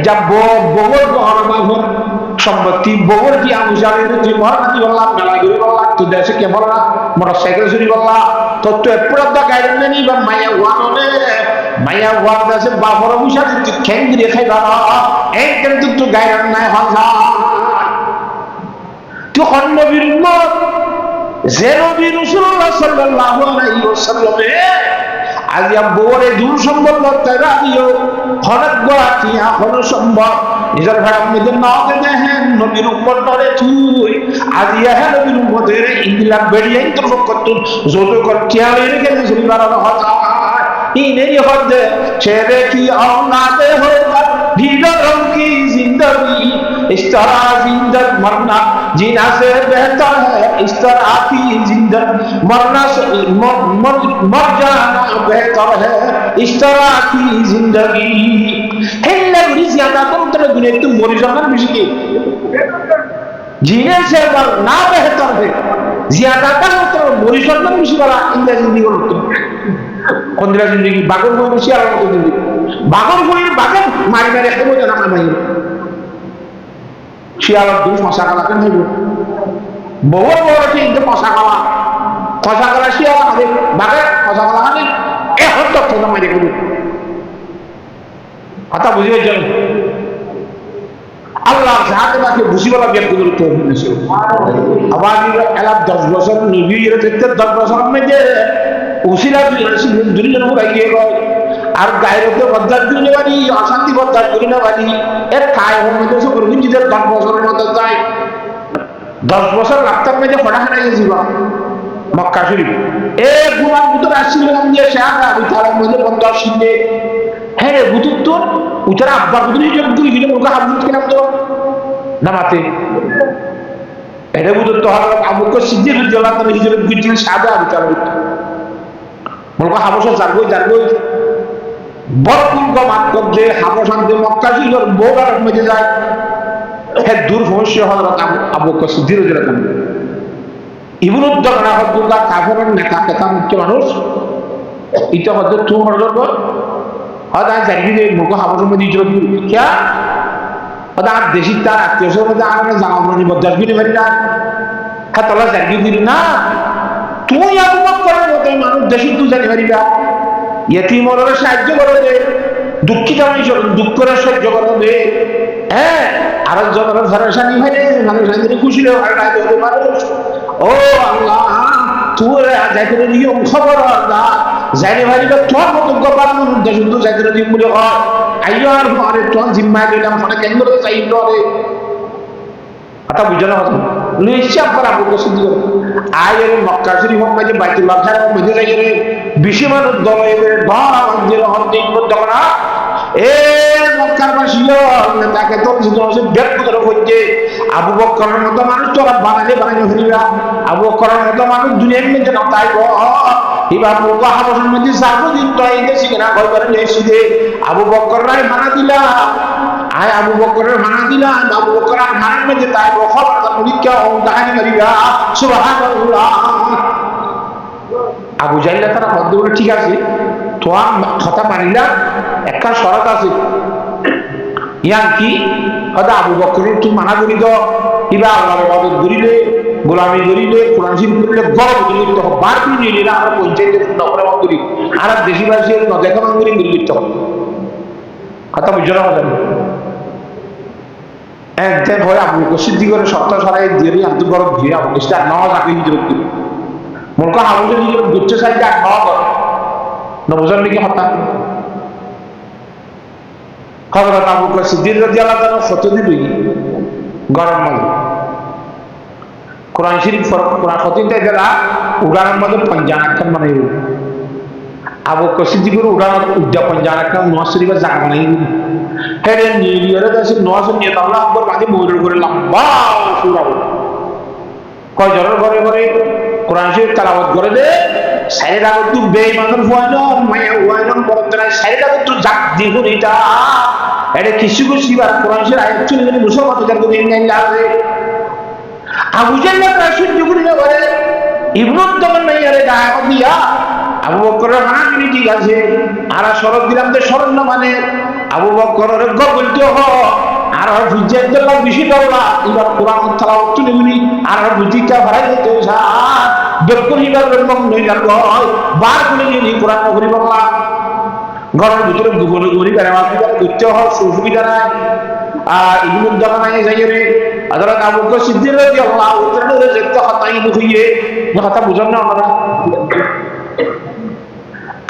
যা বগর বাঘর সম্পত্তি বগর কি আনুষারের তুই মহানাতি বললাম মেলা ঘুরে বললাম তো দেশে কে বল না মোটর সাইকেল চুরি বললাম তোর তো এপরাধ গাইড নেই বা মাইয়া ওয়ানে মাইয়া ওয়ান আছে বাবর মুসাদ তুই খেং দিয়ে খাইবা এই কিন্তু তুই গাইড নাই হজা তুই নবীর উম্মত যে নবী রাসূলুল্লাহ সাল্লাল্লাহু আলাইহি ওয়াসাল্লাম আজিয়া বরে দূর সম্বন্ধ তারা দিও হঠাৎ গোয়াতিয়া হলো সম্ভব নিজের ভাড়া মধ্যে নাওকে দেখেন নবীর উম্মত ধরে তুই আজিয়া হ্যাঁ নবীর উম্মতের ইংলা বেরিয়ে তোর পক্ষত যত কর খেয়াল রেখে শুনি বাড়ানো হতা ইনেরই হদে ছেড়ে কি औलादे होगा ढीलों की जिंदगी इस तरह जिंदगी मरना जीना से बेहतर है इस तरह की जिंदगी मरना मर जाना बेहतर है इस तरह की जिंदगी हिल्ले बुरी ज्यादा तुम तेरे दुनिया तुम मोरी जाना बिजली जीने से मरना बेहतर है ज्यादा का तो मोरी जाना बिजली वाला इंद्र जिंदगी को तुम কন্দিরা জিন্দগি বাগর বই বসে আর মতো জিন্দগি বাগর বইয়ের বাগর মারি মারি খেবো জানা না মাই শিয়ালার দুষ মশা কালা কেন হইব বহুত বড় কিন্তু মশা কালা শিয়ালা আমাদের বাগর মশা কালা মানে এখন তো তোমরা মারি খেবো কথা বুঝিয়ে যান আল্লাহ যাহাতে তাকে বুঝিবলা ব্যক্তি করতে হয়েছে আবার এলা 10 বছর নবীর থেকে 10 বছর মধ্যে উসিলা দুনিয়ার উপর এগিয়ে গেল আর গায়রতে বদলাত দিনে বাড়ি অশান্তি বদলাত দিনে বাড়ি এর কায় হওয়ার মধ্যে সব রবীন্দ্রের 10 বছরের মতো যায় 10 বছর রাস্তার মধ্যে ফটা ফটা গেছিল মক্কা শরীফ এ গুলাম ভিতরে আসছিলাম যে শাহরা বিতার মধ্যে 50 সিনে হ্যাঁ রে বুতুত তো উতারা আব্বা বুতুরি যে বুতুরি গিয়ে মুখা হাবুত কেন তো নামাতে এটা বুতুত তো হলো আবুকে সিদ্দিক রাদিয়াল্লাহু তাআলা হিজরত গিয়েছিল সাদা বিতার বলবো হাবশা যাবই বরকুল মাত করছে হাবশান্তে মক্কা শরীফের বর্ডার মধ্যে যায় হ্যাঁ দূর সমস্যা হযরত আবু বকর সিদ্দিক রাদিয়াল্লাহু তাআলা ইবনুদ দগনা হযরত কাফেরের নেতা কথা মুখ্য মানুষ এটা হযরত তোমার হযরত হদা জাগিরে মুখ হাবশার মধ্যে হিজরত কি হদা দেশি তার আত্মীয়র মধ্যে আমরা জানাবনি বদজবিনে বাড়ি না হ্যাঁ তোলা জাগি দিল না তুই আবু বকরের মতো মানুষ দেশি তুই জানি পারিবা ইয়তিমর সাহায্য করবে দুঃখিত মানুষ দুঃখ করে সাহায্য করবে হ্যাঁ আরেকজনের ভরসানি হয়ে মানুষ খুশি হতে মানুষ ও আল্লাহ তুই যাইতে নিয়ম খবর আল্লাহ জানি পারিবা তোর মতো গোপাল দেশ তুই যাইতে নিয়ম বলে হয় আইয়ো আর পরে তোর জিম্মা দিলাম ফলে কেন করে চাই রে কথা বুঝলো না নিশ্চয় আপনার আবু বকর সিদ্দিক আয়ের মক্কা শরীফ মধ্যে বাইতুল্লাহ শরীফ মধ্যে যাইরে 20 মানুষ দল এবে বান্দির হদ্দিন দগনা এ মক্কার বাসীও তাকে তো জিজ্ঞাসা ব্যক্ত করে হচ্ছে আবু বকরের মতো মানুষ তোরা বানালে হইবা আবু বকরের মতো মানুষ দুনিয়ার মধ্যে না তাইবো এবার মুগা হাবশের মধ্যে যাবো দিন তো এই দেশে কিনা কই করে নেছি দে আবু বকররাই মানা দিলা আয় আবু বকরের মানা দিলা আবু বকরের মানার মধ্যে তাইবো খবরদার পরীক্ষা ও দাহানি মারিবা সুবহানাল্লাহ আবু জাইলা তারা মধ্যে বলে ঠিক আছে তোমার কথা মানিলা একটা শরত আছে ইয়ান কি হদা আবু বকরের তুই মানা করি তো ইবা আল্লাহর ইবাদত করিলে গোলামি করিলে কোরআন শরীফ পড়লে গরম করিলে তো বার করে নিলে না আমরা পঞ্চায়েতে নকরে মত করি আর দেশবাসী ন দেখা মান করি নির্লিপ্ত কথা বুঝলো না একদিন হয় আবু বকর সিদ্দিকের সপ্তাহ সরাই দিয়ে আন্ত গরম দিয়ে আবু বকর সিদ্দিক নওয়াজ আগে হিজরত করি মনকা হাবুজের হিজরত গুচ্ছে সাইডে আর নওয়াজ নবজান লিখে হঠাৎ হযরত আবু বকর সিদ্দিক রাদিয়াল্লাহু তাআলা ফতোয়া দিই গরম মানে কোরআন শরীফ কোরআন ফতোয়া দেলা উড়ানের মধ্যে পঞ্জানাক্ষর মানে আবু বকর সিদ্দিকের উড়ান উদ্যাপন জানাক্ষর নওয়াজ শরীফের জায়গা বানাই হেরে নিলিয়ারে দাসে নওয়াজ নিয়ে আল্লাহু আকবার বাদে ময়ূরের করে লম্বা সূরা কয় জনের ঘরে ঘরে কোরআন শরীফ তেলাওয়াত করে দে সাইরা তো বেঈমানের ভয়নো মায়া ভয়নো বড়তরা সাইরা তো জাক দিহুন এটা এটা কিছু কিছু বার কোরআন শরীফ আয়াত চলে গেলে মুসলমান তার তো দিন লাগে আবু জাহল রাশিদ যুগরি না বলে ইবনে তমান মাইয়ারে দাওয়াত দিয়া আবু বকরের মানা তিনি ঠিক আছে আর শরত দিলাম যে শরত না মানে আবু বকরের গবলতে হ আর বুঝাইতেলা বেশি ডরলা এবার কোরআন তেলাওয়াত তুলে বলি আর বুঝিকা ভাড়াই দিতে সা বেকুনিবার মন নই গেল বার করে নিয়ে কোরআন করি বললা ঘরের ভিতরে গোপনে গোপনে বেড়ামাতি করতে হয় সুবিধা নাই আর ইবনুল জামানায় যাই রে হযরত আবু বকর সিদ্দিক রাদিয়াল্লাহু তাআলা যেতে হতাই বুঝিয়ে কথা বুঝান না আমরা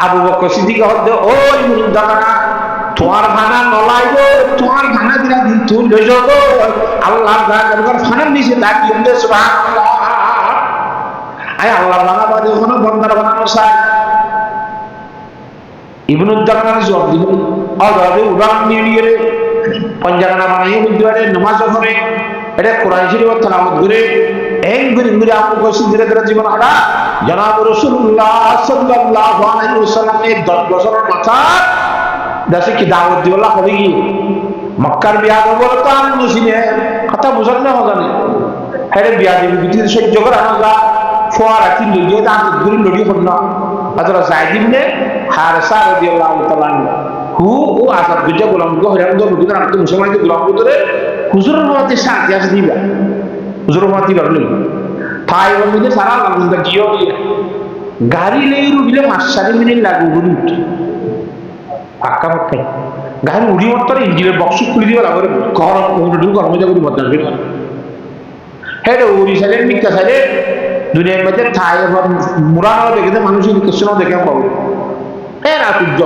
আবু বকর সিদ্দিক হদ ও ইবনুল জামানা তোমার ভানা নলাইবো তোমার ভানা দিলা দিন তুই লই যাব আল্লাহর দরবার ফানার নিচে তাকিয়ে দে সুবহানাল্লাহ আয় আল্লাহর ভানা বাদে কোনো বন্দার বানানো চাই ইবনুল জামানা জবাব দিল আদাবে উদাহরণ নিয়ে রে পঞ্জাগানা বানাই বুঝতে নামাজ পড়ে এটা কোরআন শরীফ তেলাওয়াত করে এক গুরি গুরি আবু বকর সিদ্দিক রাদিয়াল্লাহু জীবন আড়া জনাব রাসূলুল্লাহ সাল্লাল্লাহু আলাইহি ওয়াসাল্লামের 10 বছরের মাথা দেশে কি দাওয়াত দিওলা হবে কি মক্কার বিয়া বলতো তো আমি মুসিনে কথা বুঝার না হবে না হেরে বিয়া দিবি বিটি সহ্য করা না ফোয়ারা তিন লইয়ে দাঁত গুরি লড়ি হল হযরত যায়েদ ইবনে হারেসা রাদিয়াল্লাহু তাআলা হু ও আসাদ গুজা গোলাম গো হরাম গো বুঝা না তো মুসলমানকে গোলাম করে হুজুরের মতে শান্তি আছে দিবা হুজুরের মতে দিবা তাই বলতে সারা লাগন্দা জিও গাড়ি লেই রুবিলে 5-7 মিনিট লাগবে গুলি পাক্কা পাক্কা গাড়ি উড়ি মতরে ইঞ্জিনের বক্স খুলে দিবা লাগে গরম ওটা গরম হয়ে যাবে বদল হবে হেড উড়ি সাইলে মিক্কা সাইলে দুনিয়ার মধ্যে ঠাই এবং মুরানো দেখে মানুষের কৃষ্ণ দেখে পাবো হ্যাঁ না সূর্য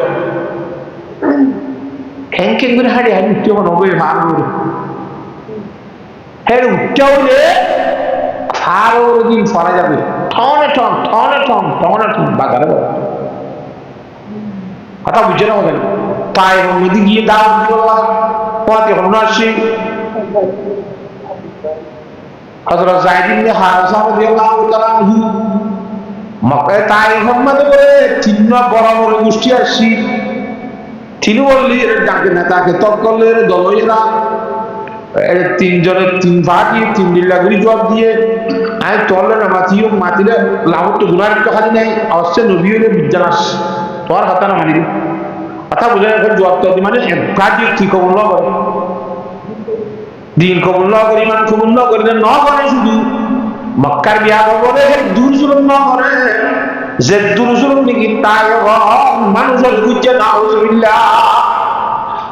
হ্যাংকে করে হাড়ি হাড়ি উঠতে হবে ভার করে হ্যাঁ উঠতে হলে ফার দিন ফরা যাবে ঠনে ঠন ঠনে ঠন ঠনে ঠন বাগারে কথা বুঝে না হবে তাই নদী গিয়ে দাওয়াত দিল্লাহ পথে হল আসি হযরত যায়েদ ইবনে হারেসা রাদিয়াল্লাহু তাআলা আনহু মক্কায় তাইফ মধ্যে করে তিন বড় বড় গোষ্ঠী আসি তিনি বললি এর ডাকে না তাকে তৎকলে দলইরা এর তিনজনের তিন ভাগি 3 দিল্লা গুলি জবাব দিয়ে আয় তলে না মাতিলে লাভত গুনার তো খালি নাই অবশ্যই নবী হলে বিদ্যানাস তোর হাতে না মানি কথা বুঝে এখন জবাব তো মানে কাজে কি কবুল না করে দিন কবুল না করি মান কবুল না করে না করে শুধু মক্কার বিয়া বলে দূর জুলুম না করে যে দূর জুলুম নাকি তাই মানুষের বুঝে নাউজুবিল্লাহ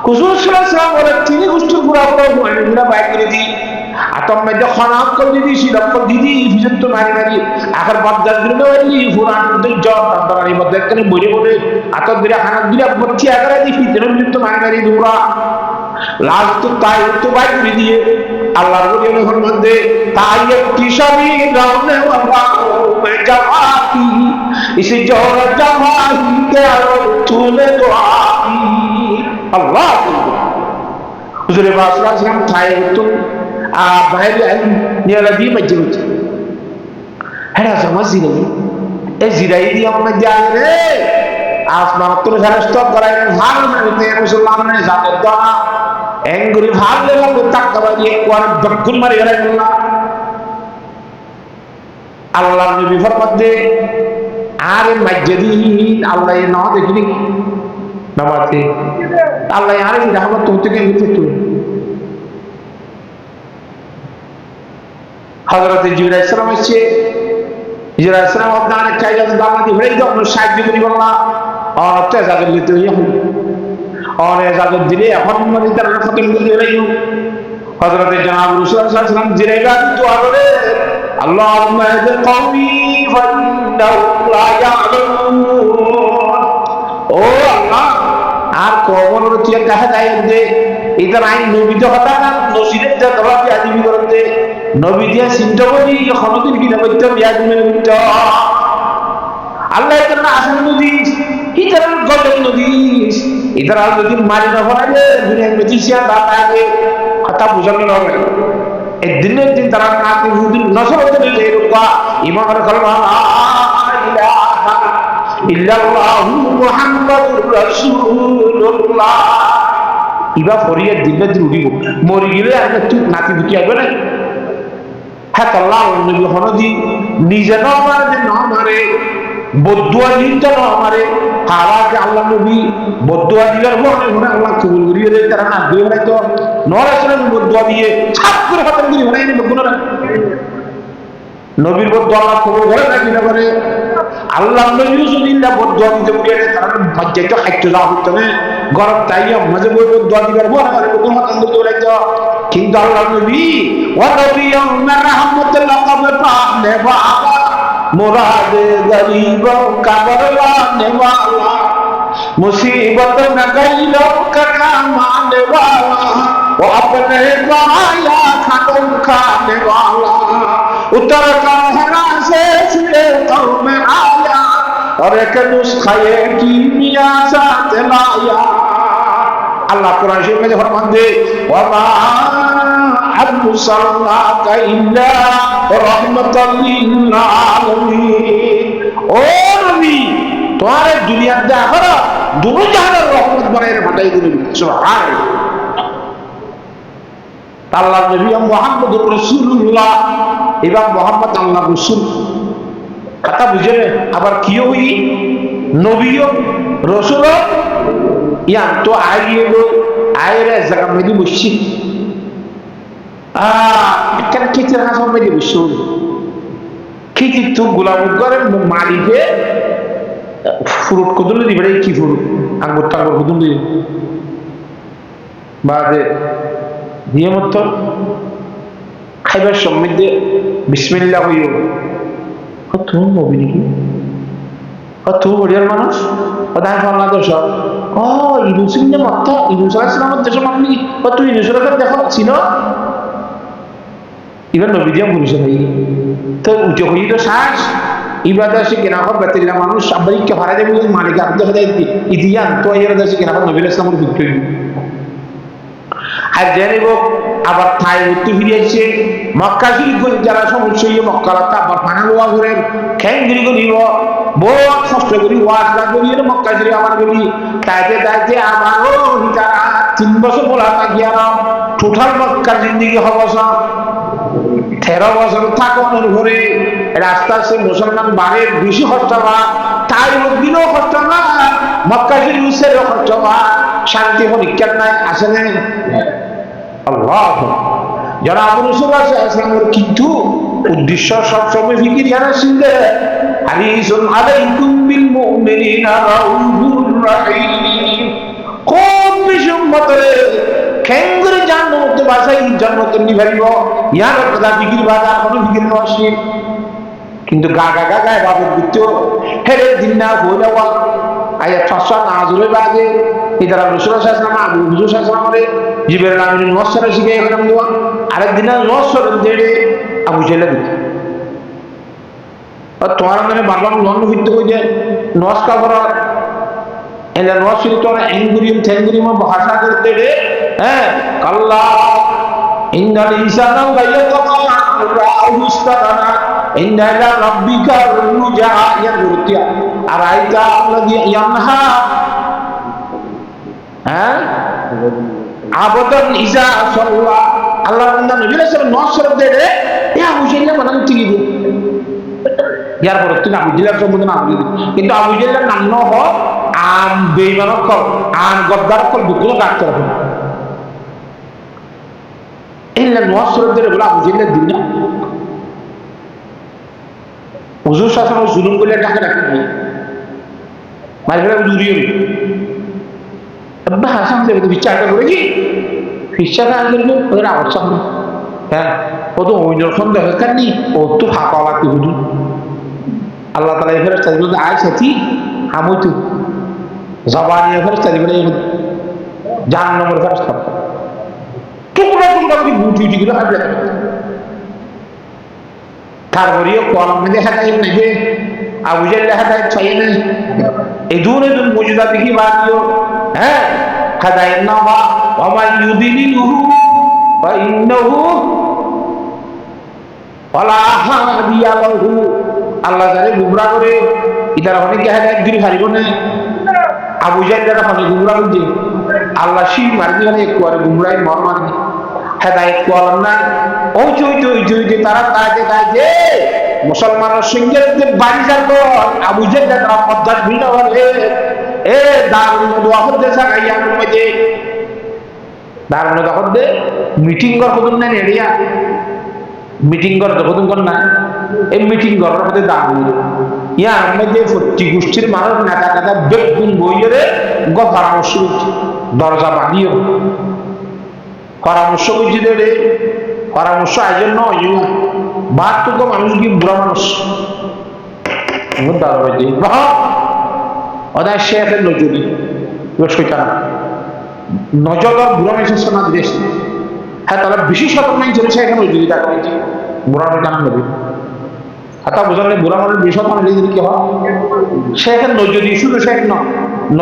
হুজুর সাল্লাল্লাহু আলাইহি ওয়াসাল্লাম বলে তিনি হুজুর পুরা পুরা বাইক করে দি আতম মে খানাত করে দিদি সিরাপ দিদি ফিজত তো মারি মারি আখর বাদদার দিনে ওই ফুরান তো জব তারই মধ্যে কেন বইরে বলে আতর দিরা খানাত দিরা বচ্চি আগরে দি ফিজত তো মারি মারি দুরা লাস্ট তো তাই তো বাইক করে দিয়ে আল্লাহর ওলির মধ্যে তাই একটি সবই রাউনে বাবা মে জামাতি ইস জোর জামাতি কে তুলে দোয়া আল্লাহ হুজুরে পাক সাল্লাল্লাহু আলাইহি ওয়াসাল্লাম তাই তো বাইরে নিয়ালা দিয়ে মজবুত হেরা জামাজি নেই এই জিরাই দিয়ে আমরা যাই রে আসমান তো ফেরেশত করাই ভাগ মানে মুসলমানের জাতের দোয়া এঙ্গুরি ভাগ লেলা তো তাকবা দিয়ে কোন বকুল মারি গেল আল্লাহর নবী ফরমাতে আরে মসজিদি আল্লাহ না দেখিনি নামাতে আল্লাহ আরে রহমত তো থেকে নিতে তো হযরত জিবরাইল আলাইহিস সালাম এসে জিবরাইল আলাইহিস সালাম আপনার চাইলে দামাতি হয়ে যাও সাহায্য করি বললা আর তো জায়গা নিতে হই আর জায়গা দিলে এখন মানে তার ফতল দিলে রাইও হযরত জনাব রাসূল সাল্লাল্লাহু আলাইহি ওয়াসাল্লাম জিরাইলা দোয়া করে আল্লাহুম্মা হাদি কওমি ফাইন্নাহুম লা ইয়ালামুন ও আল্লাহ আর কওমর তুই কাছে যাই দে ইদার আই নবী তো হতা না নসিরের যা দরজা আদিবি করতে নবী দিয়া চিন্তা করি খনদিন কি নবীতে বিয়া দিবে নবীতে আল্লাহ এর না আসল নদী ইদার গলন নদী ইদার আল নদী মারি না হলে দুনিয়া মে জিসিয়া বাত আগে কথা বুঝানো হবে এই দিনের দিন তারা নাকি হুদিন নসরত দিলে রুকা ইমান কলমা লা ইলাহা ইল্লাল্লাহু মুহাম্মাদুর রাসূলুল্লাহ ইবা ফরিয়া দিলে উড়িব মরি গেলে আর তুই নাতি বুকি আসবে না হ্যাঁ আল্লাহ নবী হনদি নিজে না মারে না মারে বদুয়া দিত না আমারে হাওয়াকে আল্লাহ নবী বদুয়া দিলার পরে আল্লাহ কবুল করিয়ে দেয় তারা না দিয়ে হয়তো নরাসলের বদুয়া দিয়ে ছাপ করে খতম করি হয়ে নেবে গুণরা নবীর বদুয়া আল্লাহ কবুল করে নাকি না করে আল্লাহ নবী সুবিল্লাহ বদুয়া দিতে বলে তারা মজ্জাটা খাইতে যাওয়া হতো না গরম তাইয়া মাঝে বই বদুয়া দিবার পর আমার বদুয়া খতম করতে বলে কিন্তু আল্লাহ নবী ওয়া নবিয়ুম রাহমাতুল্লাহ কবর পানে বাবা मुराद गरीबों का बरवाने वाला मुसीबत न गरीबों का कमाने वाला वो अपने पाया खानों खाने वाला उतर कर हरा से सिरे कौम में आया और एक नुस्खे की मियाँ साथ लाया अल्लाह कुरान शरीफ में फरमाते वमा अरसलनाका इल्ला रहमतल लिल आलमीन ओ नबी तुम्हारे दुनिया दे आखिरत दोनों जहाনের রহমত বানায়ে ফাটাই দিলেন সুবহানাল্লাহ আল্লাহ নবী মুহাম্মদুর রাসূলুল্লাহ এবং মুহাম্মদ আল্লাহ রাসূল কথা বুঝে আবার কিও হই নবীও রাসূল ইয়ান তো আইলো আইরে জায়গা মধ্যে বসছি এখানে কিচের হাসা মধ্যে বসছি কিচি তো গোলাম করেন মালিকে ফ্রুট কদলে দিবে কি ফ্রুট আঙ্গুর টাঙ্গুর কদলে দিবে বাদে দিয়ে মতো খাইবার সম্মিদে বিসমিল্লাহ হইও কত নবী নাকি কত বড়িয়ার মানুষ ওদায় বাংলাদেশ ও ইউসুফ নে মত ইউসুফ আলাইহিস দেশ মাননি ও তুই ইউসুফের দেখো ছিল ইবার নবী দিয়া বলেছে ভাই তো উঠে হই তো শ্বাস ইবাদত সে কেনা হবে তেলা মানুষ আব্বাইকে ভাড়া দেবে মালিক আপনি দেখা যায় ইদিয়ান তো এর দেশে কেনা হবে নবী ইসলামের বিক্রি আর জানিব আবার থাই উত্তর ফিরিয়েছে মক্কা শরীফ যারা সমস্যা হয়ে মক্কা রাখতে আবার পানা লোয়া করে খ্যাঙ্গিরি করিব বড় কষ্ট করি ওয়াজটা করি মক্কা শরীফ আমার করি তাইতে তাইতে আমারও হিতারা 3 বছর বলা থাকিয়া টোটাল মক্কা জিন্দিগি হবসা 13 বছর থাকানোর ঘরে রাস্তা সে মুসলমান বাড়ির বেশি খরচ হওয়া তাই দিনও খরচ না মক্কা শরীফের খরচ হওয়া শান্তি পরীক্ষা নাই আসে না আল্লাহ যারা আবু রাসূল সাল্লাল্লাহু কিন্তু উদ্দেশ্য সবসময় ফিকির জানা শিখে হারিসুন আলাইকুম বিল মুমিনিনা রাউফুর রাহিম কোন বেশি উম্মতরে কেন্দ্রে জান্নাত বাসাই জান্নাত নিভাইব ইয়ার কথা ফিকির বাজা কোন ফিকির নয় কিন্তু গাগা গাগা বাবুর বিত্ত হেরে দিন না হইলাওয়া আয়া ফাসা নাজুরে বাজে ইদারা রাসূল সাল্লাল্লাহু আলাইহি ওয়াসাল্লাম আবু হুজুর সাল্লাল্লাহু আলাইহি জিবরাইল আমিন নসর শিখে এরকম দোয়া আরেক দিন নসর দেড়ে আবু জেলা দিত আর তোমার মানে বারবার লন্ড হইতে কই যায় নমস্কার করা এলা নসর তো না এঙ্গুরিম থেঙ্গুরিম ভাষা করতে রে হ্যাঁ কাল্লা ইন্নাল ইনসানা গায়াতামা রাউস্তানা ইন্না ইলা রাব্বিকা রুজা ইয়ারতিয়া আর আইতা আল্লাযী ইয়ানহা হ্যাঁ আবদান ইজা সাল্লাল্লাহু আল্লাহর বান্দা নবী রাসূল নসর দেড়ে এ আবু জেলা বানান ঠিক দিব ইয়ার পর তুমি আবু জেলার সম্বন্ধে নাম দিবি কিন্তু আবু জেলার নাম ন হ আম বেঈমানক কল আন গদ্দার কল দুগুলো কাটতে হবে ইল্লা নসর দেড়ে বলা আবু জেলার দিন না হুজুর শাসন জুলুম বলে টাকা রাখি মাইরে দুরিয়ে আব্বা হাসান দেবে তো বিচারটা করে কি ফিসাটা আনলে ওদের আওয়াজ সামনে হ্যাঁ ও তো ওই রকম দরকার নেই ও তো ফাঁকা লাগতে হুজুর আল্লাহ তাআলা এই ফেরেশতা বলে আয়েশাতি হামুতু জবানি ফেরেশতা বলে জাহান্নামের ফেরেশতা টুকরা টুকরা করে বুটি গুলো হাতে তারপরেও কলম মধ্যে হাতাই নাকি আবু জেল হাতাই চাই না এই দূরে দূর মজুদা দেখি বাদিও হ্যাঁ খাদাইনা ওয়া মা ইউদিলিহু ফা ইন্নাহু ওয়ালা হাদিয়া লাহু আল্লাহ যারে গুমরা করে ইদার অনেক হেদায়েত দিতে পারিব না আবু জেল যারা মানে গুমরা হইছে আল্লাহ শি মারদি মানে একটু আর গুমরাই মর মারদি হেদায়েত কলম না ও চুই চুই চুই তারা কাজে কাজে মুসলমানের সঙ্গে বাড়ি যাবো আবু জেল পদ্মার ভিন্ন হলে এ দারুণ দোয়া করতে সাকাইয়া মধ্যে দারুণ দোয়া করতে মিটিং কর কদুন না এরিয়া মিটিং কর কদুন কর না এই মিটিং করার মধ্যে দারুণ ইয়ার মধ্যে প্রতি গোষ্ঠীর মানুষ নেতা নেতা বেগুন বইয়েরে পরামর্শ দরজা বাঁধিও পরামর্শ বুঝি দে পরামর্শ আয়োজন নয় বাহাত্তর মানুষ কি বুড়া মানুষ ওদের শেখের নজরি সৈতান নজর বুড়া মানুষের সোনা দেশ হ্যাঁ তাহলে বিশেষত নাই ছিল সে এখানে নজরি দেখা হয়েছে বুড়া টানা নবী হাতা বোঝালে বুড়া মানুষ বিশত মানুষ কি হয় সে এখানে নজরি শুধু শেখ ন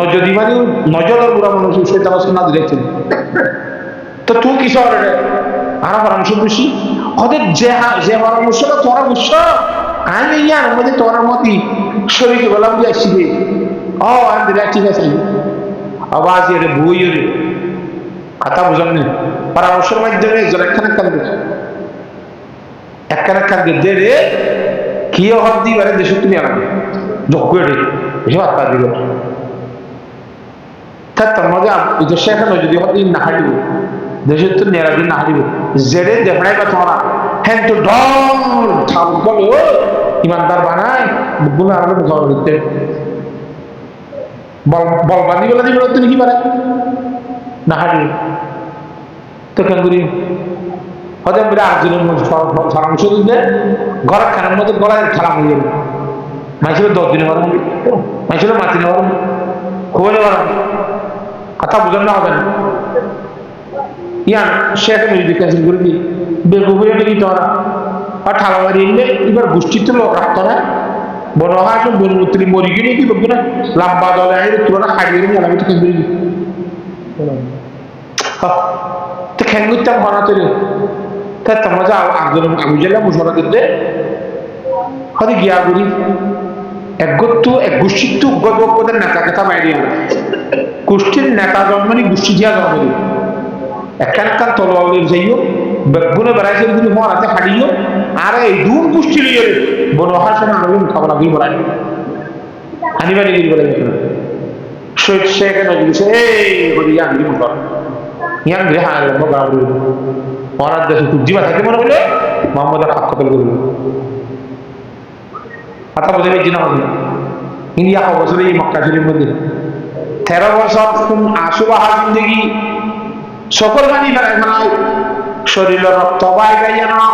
নজরি মানে নজর বুড়া মানুষ সৈতান সোনা দিয়েছিল তো তুই কি শহর আর পরামর্শ বুঝছি ওদের যে পরামর্শটা তোরা বুঝছ আমি ইয়ার মধ্যে তোরার মতি শরীরকে বললাম যে আসছি ও আমি দিলে ঠিক আছে আওয়াজ এর বই রে কথা বুঝান নেই পরামর্শের মাধ্যমে একখানা কাঁদবে একখানা কাঁদবে দে রে কি হত দিবারে দেশে তুমি আনবে যোগ্য রে এসব আত্মা দিল তার মধ্যে দেশে এখন যদি হত না হারিব দেশের তো নেরাদি না হারিব জেরে দেখাই বা তোমরা হ্যাঁ তো ডর ঠাল বলো ইমানদার বানায় গুলো আরো ঘর দিতে বলবানি বলে দিবে তুমি কি পারে না হারিব তো কেন করি হতে বলে আরেকজনের পরামর্শ দিতে ঘর খানের মধ্যে গলায় খেলা হয়ে যাবে মাইছিল 10 দিনে বারো মাইছিল মাতিনে বারো খোলে বারো কথা বুঝান না হবে না ইয়ান শেখ মিউজিক ক্যান্সেল করে দিই বেগুবুয়ে নাকি তোরা আর ঠালাবাড়ি এলে এবার গোষ্ঠীর তো লোক রাখতো না বড় হয় সব বনমূর্তি মরি গিয়ে কি বলবো না লম্বা দলে আগে তুলনা হারিয়ে নিয়ে আমি তো ক্যান্সেল করে দিই তো খ্যান করতাম হনা তৈরি তাই তোমরা যা একজন আমি গেলাম মুসলা করতে হয়তো গিয়া করি এক গত্তু এক গোষ্ঠীর তো গদের নেতা কথা বাইরে আনা গোষ্ঠীর নেতা জন্মানি গোষ্ঠী দিয়া জন্মানি একখান তলোয়ালের যাইও বেগুনে বেড়াইছে যদি মরাতে হারিও আর এই দূর গোষ্ঠী লিয়ে বড় হাসন আনবে মোকাবেলা করে বড়াই আনিবানি গিয়ে বলে শহীদ শেখ নজরুল এই বলি ইয়ান দিব কর ইয়ান রে হাল মগা বলি মরার দেশে জিবা থাকে মনে হলে মোহাম্মদ হাত কতল করবে কথা বোঝা গেছি না হবে ইন্ডিয়া বছরে এই মক্কা শরীফের মধ্যে 13 বছর আশুবাহা জিন্দগি সকল বাণী বেড়াই ফেলায় শরীরের রক্ত বাই গাইয়া না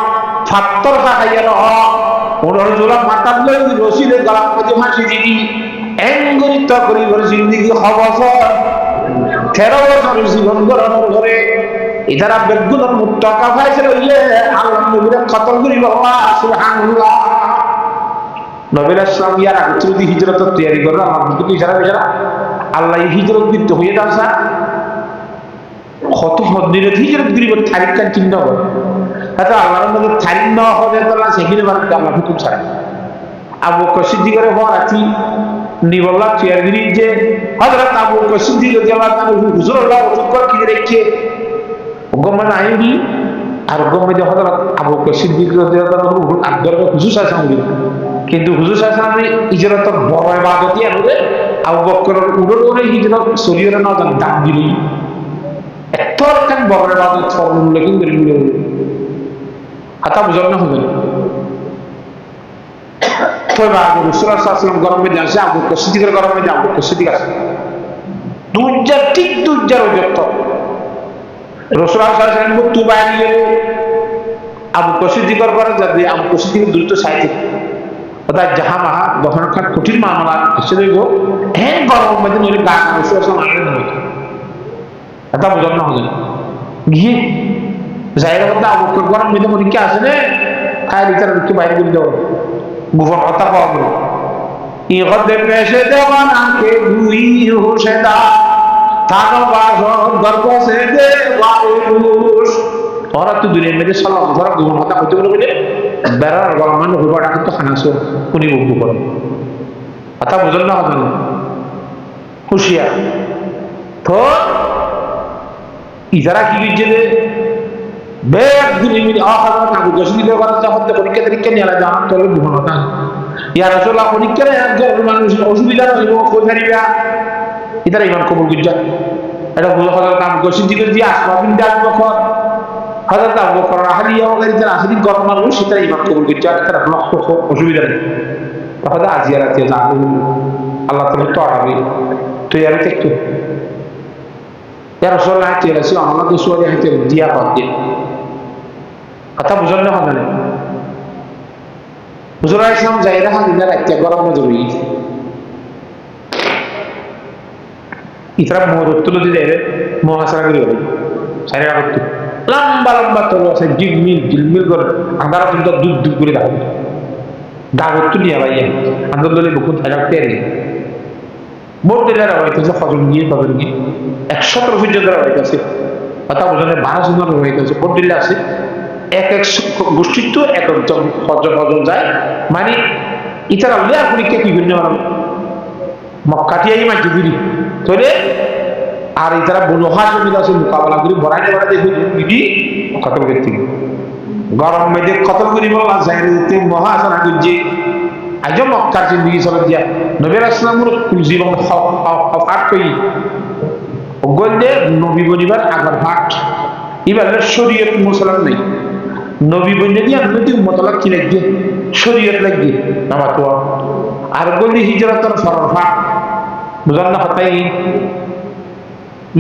ফাত্তর খাইয়া না ওনার জোলা মাতার লই রসিদের গলা মধ্যে মাসি দিদি এঙ্গরিত করি করে জিন্দগি হবছর 13 বছর জীবন গ্রহণ করে এটারা বেগুনের মুক্ত কাফাইছিল ইয়ে আল্লাহ নবীর কতল করি বাবা সুবহানাল্লাহ নবীর ইসলাম ইয়ার আগে যদি হিজরত তৈরি করলো আমার কিন্তু ইশারা বেচারা আল্লাহ হিজরত করতে হয়ে যাচ্ছে কত হদ্দিরে হিজরত করিব তারিখটা চিন্তা করে তাতে আল্লাহর মধ্যে তারিখ না হবে তাহলে সেখানে বানাতে আল্লাহ হুকুম ছাড়ে আবু বকর সিদ্দিকের হওয়ারাতি নিবল্লা চেয়ারগিরি যে হযরত আবু বকর সিদ্দিক রাদিয়াল্লাহু তাআলা হুজুর আল্লাহ ওযু করে কি রেখে গম্মা আইবি আর গম্মা যে হযরত আবু বকর সিদ্দিক রাদিয়াল্লাহু তাআলা আকবর হুজুর সাহেব কিন্তু হুজুর সাহেব হিজরতের বড় ইবাদতই আছে আবু বকরের উড়ে হিজরত শরীরে না জান দাম দিলি এতখান বড় ইবাদত ফরমুলা কিন্তু মিলে হাতা বুঝার না হবে তো বাবু রাসূলুল্লাহ সাল্লাল্লাহু আলাইহি ওয়াসাল্লাম গরমে যাচ্ছে আবু বকর সিদ্দিকের গরমে যাব আবু বকর সিদ্দিক আছে দুইটা ঠিক দুইটার ওজত রাসূলুল্লাহ সাল্লাল্লাহু আলাইহি ওয়াসাল্লাম তো বাইরে আবু বকর সিদ্দিকের পরে যাবে আবু বকর সিদ্দিক দ্রুত সাইতে ওটা জাহা মাহা দহনখান কঠিন মামলা এসে দেখো হ্যাঁ গরম মধ্যে নইলে গা রাসূলুল্লাহ সাল্লাল্লাহু আলাইহি ওয়াসাল্লাম এটা বুঝার না হবে গিয়ে জায়গা মধ্যে আবু বকর গরম মধ্যে পরীক্ষা আছে রে খায় রিচার কি বাইরে করে দাও গুফন কথা পাওয়া গেল ই গদে পেশে দেওয়ান আঁকে দুই হোসেদা থাকা বাসর গর্ব সে দে বায়ুষ ওরা তো দূরে মেরে সালাম ধরা গুফন কথা কইতে বলে বেড়ার গরম মানে হুবাটা কিন্তু খানাসো উনি বুকু করে কথা বুঝল না হবে না হুশিয়ার তো ইজারা কি করছে বেগ গুলি মিলি আহার কাগজ জসি দিলে কথা হতে পরীক্ষা নিয়ে আলাদা আমার তোর জীবন না ইয়া রাসূলুল্লাহ পরীক্ষা একজন মানুষ অসুবিধা হইব কোথারিবা ইতারা ইমান কবুল কইতা এটা হলো হযরত আবু জসি দিলে দিয়ে আসবা বিন দাস বকর হযরত আবু বকর রাহলিয়া ওয়াগারি যারা আসিদি গরম মানুষ সেটা ইমান কবুল কইতা তারা লক্ষ অসুবিধা নেই তাহলে আজিয়ারাতে যাবে আল্লাহ তাআলা তো আরাবে তো ইয়ার একটু ইয়া রাসূলুল্লাহ তেলাসি আমাদের দুশোরে হাতে দিয়া পাতে কথা বুঝল না হবে না হুজুরা ইসলাম যাইরা হাজিরা রাখতে গরম নজরই ইতরা মোর তুলো দিলে মহাসারা করি হবে সাইরা রাখতে লম্বা লম্বা তলো আছে জিলমিল করে আন্দারা কিন্তু দুধ দুধ করে দাও দাগত তুলি ভাই আন্দোলনে বহুত থাকতে রে মোট দিলে হয়তো যে ফজল নিয়ে 100 পর্যন্ত হইতাছে কথা বুঝলে 12 জন হইতাছে মোট দিলে আছে এক এক গোষ্ঠীর তো এক একজন ফজল যায় মানে ইতারা লেয়ার পরীক্ষা কি ভিন্ন মক্কাটিয়াই মাটি দিবি তোরে আর ইতারা বলো হাসমিল আছে মোকাবেলা করি বড়াইতে দেখি দিদি খতম করতে গরম মেদে খতম করি বলা জায়গাতে মহাসানা গুজি আজ মক্কার জিন্দগি চলে দিয়া নবী রাসূলুল্লাহর জীবন হফাট কই গলদে নবী বনিবার আগর ফাট ইবালে শরীয়ত মুসলমান নাই নবী বনে দিয়া নবী উম্মতলা কি লাগবে শরীয়ত লাগবে নামা তো আর গলি হিজরতের ফরফা বুঝান না হতাই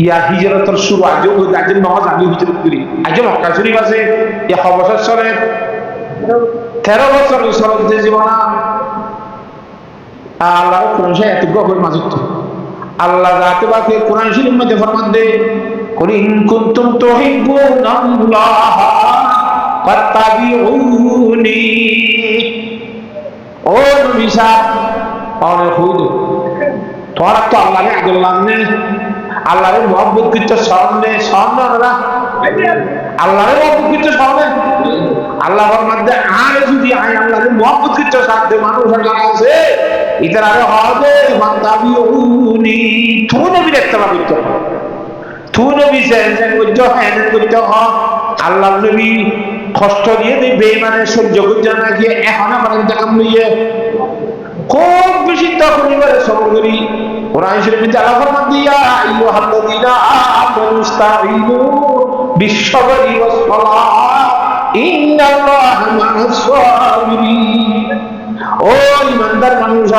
ইয়া হিজরতের শুরু আজ ওই আজের নামাজ আমি হিজরত করি আজ মক্কা শরীফ আছে ইয়া বছর চলে 13 বছর সরল যে জীবন আল্লাহ কোরআন এত গভীর মাজুত আল্লাহ জাতে বাকে কোরআন শরীফের মধ্যে ফরমান দে কুল ইন কুনতুম তুহিব্বুনাল্লাহ ফাত্তাবিউনি ও নবী সাহেব আর খুদ তোরা তো আল্লাহকে আদল্লাহ নে আল্লাহরে মুহাব্বত করতে সামনে না আল্লাহরে মুহাব্বত করতে সামনে আল্লাহর মধ্যে আর যদি আয় আল্লাহরে মুহাব্বত করতে সাথে মানুষ আছে ইতার আরে হবে মাতাবিউনি তু নবীর ইত্তেবা করতে তু নবী সেন করতে হ্যান করতে আল্লাহ নবী কষ্ট দিয়ে দেই বেঈমানে সহ্য করতে না গিয়ে এখন আমাদের টাকা লইয়ে খুব বেশি তখনইবারে সবর করি কোরআন শরীফে আল্লাহ ফরমান দিয়া আইয়ুহাল্লাযীনা আমানু ইসতাঈনু বিশ-শাবরি ওয়াস-সালাহ ইন্নাল্লাহা মা'আস-সাবিরিন ও ইমানদার মানুষ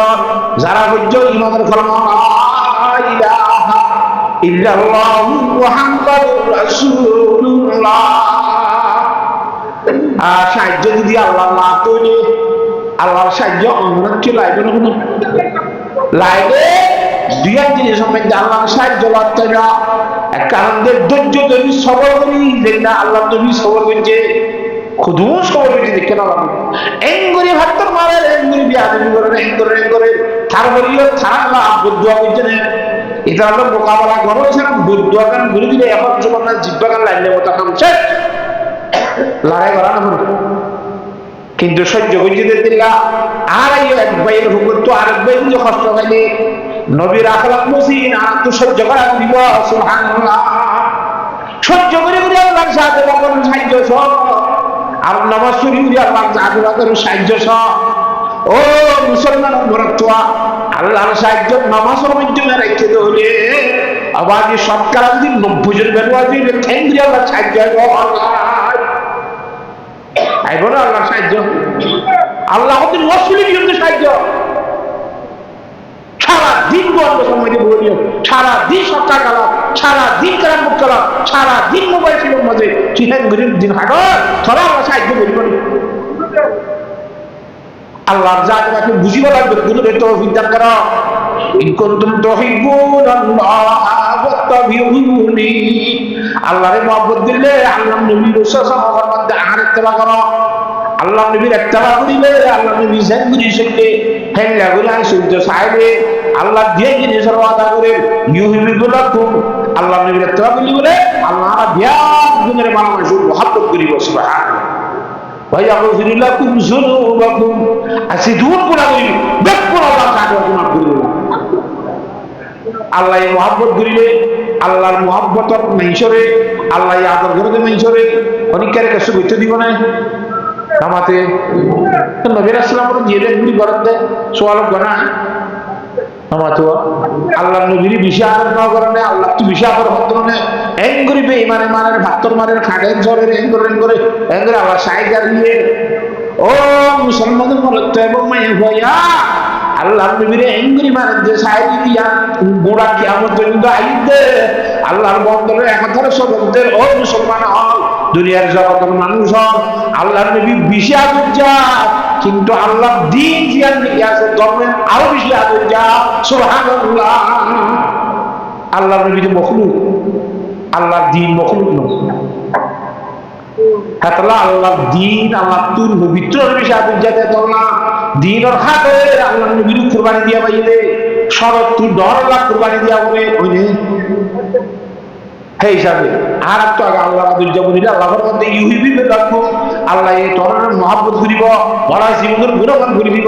যারা হজ্জ ইমানের ফরমান লা ইলাহা ইল্লাল্লাহু মুহাম্মাদুর রাসূলুল্লাহ সাহায্য যদি আল্লাহ না তৈরি আল্লাহর সাহায্য অন্য কি লাগবে না কোনো লাগবে দুই এক জিনিস সম্বন্ধে আল্লাহর সাহায্য লাগতে না এক কারণ ধৈর্য ধরি সবর করি যেটা আল্লাহ নবী সবর করছে খুদু সবর করছে দেখে না এঙ্গুরি ভাত্তর মারে এঙ্গুরি বিয়াদবি করে এঙ্গুরে তারপরেও তারা বুদ্ধুয়া করছে না এটা হলো মোকাবেলা করো সেটা বুদ্ধুয়া গান ঘুরে দিলে এখন যখন জিব্বা গান লাইনে মতো কামছে লড়াই করা না কিন্তু সহ্য করতে দিলা আর এক ভাইয়ের হুকুম তো আরেক ভাই যে কষ্ট পাইলে নবীর আখলাক মসিন আর তো সহ্য করা দিব সুবহানাল্লাহ সহ্য করে করে আল্লাহর সাথে বকর সাহায্য সব আর নামাজ শুরু করে আল্লাহর সাথে বকর সাহায্য সব ও মুসলমান মুরাক্তোয়া আল্লাহর সাহায্য নামাজের মাধ্যমে রাখতে হলে আবার যে সরকার যদি 90 জন ব্যবহার করে কেন্দ্রীয় আল্লাহর সাহায্য আইবনা আল্লাহর সাহায্য আল্লাহ ওদের রাসূলের বিরুদ্ধে সাহায্য সারা দিন বন্ধ সময় দিয়ে বলিও সারা দিন সকাল কালা সারা দিন কালাম মুক্কালা সারা দিন মোবাইল ছিল মাঝে চিহেন গরিব দিন হাগো তোরা আল্লাহ সাহায্য করিব আল্লাহর জাতটাকে বুঝিবা লাগবে গুণের তৌফিক দান করো ইন কুনতুম তুহিব্বুনাল্লাহ ফাত্তাবিউনি আল্লাহরে মহব্বত দিলে আল্লাহ নবীর সাল্লাল্লাহু মধ্যে আর ইত্তেবা করো আল্লাহ নবীর ইত্তেবা করিলে আল্লাহ নবী জিন্দগি শিখলে হেল্লা গুলা সূর্য সাহেবে আল্লাহ দিয়ে জিনিস ওয়াদা করে ইউহিব্বুকুম আল্লাহ নবীর ইত্তেবা করলি বলে আল্লাহ বিয়াদ গুণের ভালোবাসা মহব্বত করিব সুবহানাল্লাহ ويغفر لكم ذنوبكم أسدون كنا بكل الله تعالى كنا بقول আল্লাহ মহাব্বত করিলে আল্লাহর মহাব্বতর মেঞ্চরে আল্লাহ আদর করে মেঞ্চরে অনেকের কাছে করতে দিব না নামাতে নবীর আসলাম দিয়ে দেন ঘরের দেয় সোয়াল গনা নামাতো আল্লাহ নবীর বেশি আদর না করে আল্লাহ তুই বেশি আদর হতো না এং করিবে ইমানে মানের ভাত্তর মানের খাগেন ঝরের এং করে আল্লাহ সাহেব দাঁড়িয়ে ও মুসলমানের মরত্ব এবং মায়ের ভয়া আল্লাহ নবীরে এঙ্গুরি মারেন যে সাহেব দিয়া গোড়া কিয়ামত পর্যন্ত আইতে আল্লাহর বন্দরে একথারে সবদের ও মুসলমান হল দুনিয়ার জগতের মানুষ হল আল্লাহর নবী বেশি আদর যা কিন্তু আল্লাহ দিন জিয়ার নিয়ে আছে ধর্মের আরো বেশি আদর যা সুবহানাল্লাহ আল্লাহর নবীর মখলুক আল্লাহর দিন মখলুক নয় হাতলা আল্লাহ দিন আল্লাহ তুর পবিত্র বেশি আদর যাতে তোলা দিনের হাতে আল্লাহ নবীর কুরবানি দিয়া পাইলে শরৎ তুই 10 লাখ কুরবানি দিয়া হবে ওইনে সেই হিসাবে আর একটু আগে আল্লাহ আদর যাবনিরা আল্লাহর মধ্যে ইউহিবি রাখবো আল্লাহ এই তরনের মহাব্বত করিব বড় জীবনের গুণগান করে দিব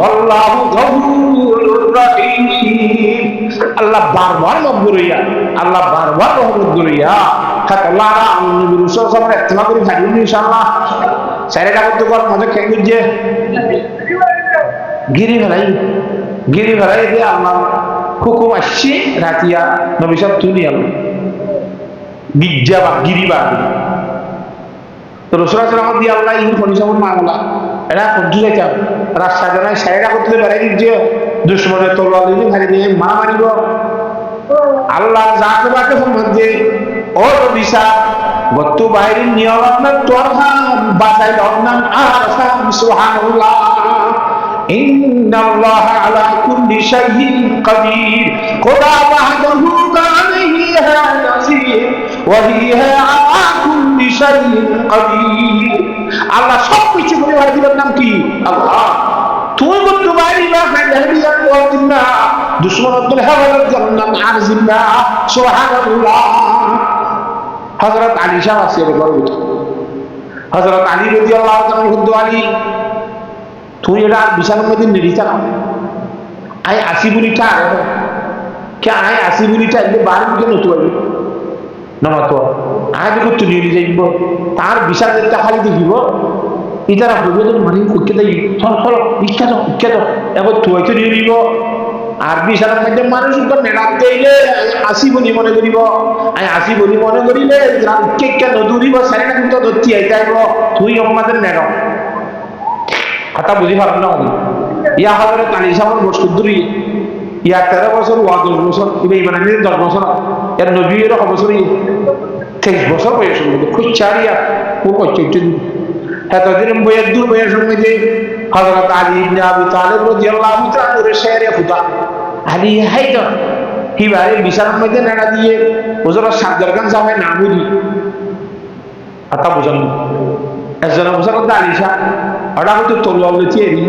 আল্লাহু গফুরুর রহিম আল্লাহ বারবার মাফ করিয়া আল্লাহ বারবার রহমত করিয়া আল্লাহ নবীর রাসূল সাল্লাল্লাহু আলাইহি ওয়াসাল্লাম করে থাকবেন ইনশাআল্লাহ সাইরেটা করতে কর মজা খেয়ে বুঝে গিরি ভেলাই দিয়ে আমার হুকুম আসছে রাতিয়া নবী সব তুলি আল্লাহ বিজ্জা বা গিরিবা তো রাসূল সাল্লাল্লাহু আলাইহি ওয়াসাল্লাম আল্লাহ ইন ফনিসামন মামলা এটা ফজি যাইতে রাস্তা জানায় সাইরেটা করতে বেড়াই দিচ্ছে দুশমনের তলোয়ার দিয়ে ভারী নিয়ে মা মারিব আল্লাহ যাকে বাকে মধ্যে ও নবীসা গত বাইরের নিয়ম আপনার তোর হাম বাসাই আপনার আসাম সুবহানাল্লাহ ইন্নাল্লাহা আলা কুল্লি শাইইন কাদির খোদা ওয়াহদাহু কানিহি নাসির ওয়া হিয়া আলা কুল্লি শাইইন কাদির আল্লাহ সব কিছু করে দিবেন নাম কি আল্লাহ তুই গত বাইরে না হাদিয়া ওয়াদিনা দুশমন আব্দুল হাওয়ালার জান্নাত আরজিনা সুবহানাল্লাহ হযরত আলী সাহেব আছে বলতো হযরত আলী রাদিয়াল্লাহু তাআলা হুদ্দু আলী তুই এটা বিশালের মধ্যে নিরিতা না আই 80 বুলিটা কে আই 80 বুলিটা এলে 12 বুলি নতুন হবে না তো আই দেখো তুই নিয়ে যাইব তার বিশাল একটা খালি দেখিব ইতারা হইবদন মানি কুকে দেই চল ইচ্ছা দাও এবার তুই তো নিয়ে নিব আর বিশালের মধ্যে মানুষ উপর মেলাত দেইলে 80 বলি মনে করিব আই 80 বলি মনে করিলে গ্রাম কে কে নদুরিব সাইনা কিন্তু দত্তি আইতাইব তুই আমাদের মেলা কথা বুঝি পারলাম না ইয়া হযরত আলী সাহেবের বসকুদুরি ইয়া 13 বছর ওয়া 10 বছর ইবে ইমানে 10 বছর এর নবীর অবসরই 23 বছর বয়স হলো খুব চারিয়া ও কচ্চি এতদিন বয়স দূর বয়স মধ্যে হযরত আলী ইবনে আবি তালিব রাদিয়াল্লাহু তাআলা এর শেরে খুদা আলী হায়দার হিবারে বিশালের মধ্যে নাড়া দিয়ে হুজুর সাদরগান জামে নামুদি কথা বুঝান একজন হযরত আলী সাহেব ওটা হয়তো তলোয়ার চেরি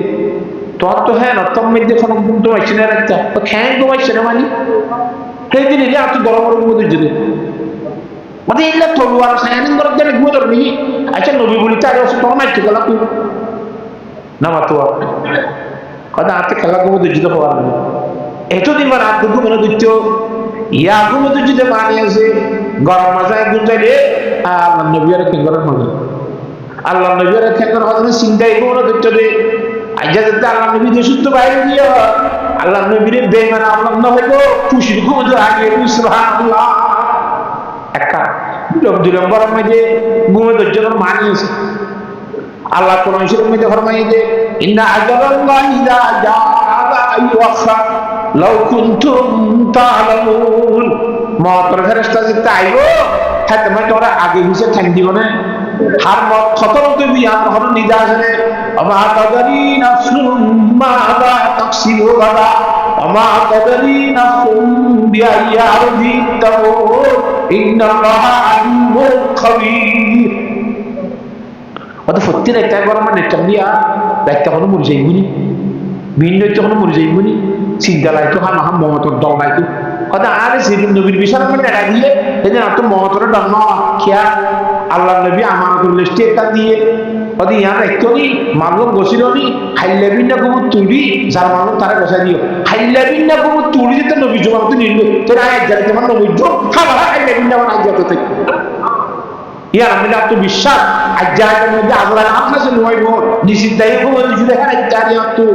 তোর তো হ্যাঁ নতুন মধ্যে কোনো গুণটো আছে না একটা তো খ্যাং তো আছে না মানে সেই দিন এলে আর তো বড় বড় মধ্যে যদি মানে এলে তলোয়ার সাইনিং করার জন্য গুণ ধরবি আচ্ছা নবী বলি তার তোর মাইকে গেল তুই না মাতো কথা হাতে খেলা মধ্যে জিতে হওয়ার না এতদিন বার আত্ম মনে দিচ্ছ ইয়া মধ্যে জিতে বানিয়ে আছে গরম মাজায় গুঞ্জাইলে আর নবী আর কি করার মজা আল্লাহ নবীর ক্ষেত্রে হযরত সিংদাই কোন দিতে আইজা যেতে আল্লাহ নবী যে সুস্থ বাইরে দিয়ে আল্লাহ নবীর বেঈমান আল্লাহ না হইবো খুশির খুঁজে আগে সুবহানাল্লাহ একা দুই নম্বর মধ্যে গুমে দজ্জনের মানিয়েছে আল্লাহ কোরআন শরীফের মধ্যে ফরমায় যে ইন্না আজালাল্লাহি ইযা জাআ আইওয়াখা লাউ কুনতুম তা'লামুন মওতের ফেরেশতা যেতে আইবো হাতে মানে তোরা আগে হিসেব ঠ্যাং দিব না হার মত খতম তুই আর হন নিদাজনে আমা তাদারি নাফসুম মাযা তাকসিবু গাদা আমা তাদারি নাফসুম বিআইয়া আরদি তামুত ইন্নাল্লাহা আলিমুল খাবীর ওটা সত্যি একটা একবার আমার নেটটা দিয়া একটা কোনো মরে যাইবনি ভিন্ন যখন মরে যাইবনি চিন্তা লাইতো হাম হাম মমতর দল লাইতো কথা আর সেদিন নবীর বিষয় মানে দেখা দিলে সেদিন আর তো মমতরের দল না খেয়া আল্লাহ নবী আমানতুল লিস্টে একটা দিয়ে ওদি ইয়ার একটনি মামলক বসিরনি হাইলাবিন না কুমু তুলি যার মামলক তারা বসাই দিও হাইলাবিন না কুমু তুলি যেতে নবী জবাব তো নিল তোর আয়াত যারা তোমার নবী জব খাবার হাইলাবিন না আমার আয়াত থেকে ইয়ার আমি তো বিশ্বাস আয়াতের মধ্যে আল্লাহ আপনার জন্য হইব নিষিদ্ধাই কুমু জুড়ে হ্যাঁ জানি তো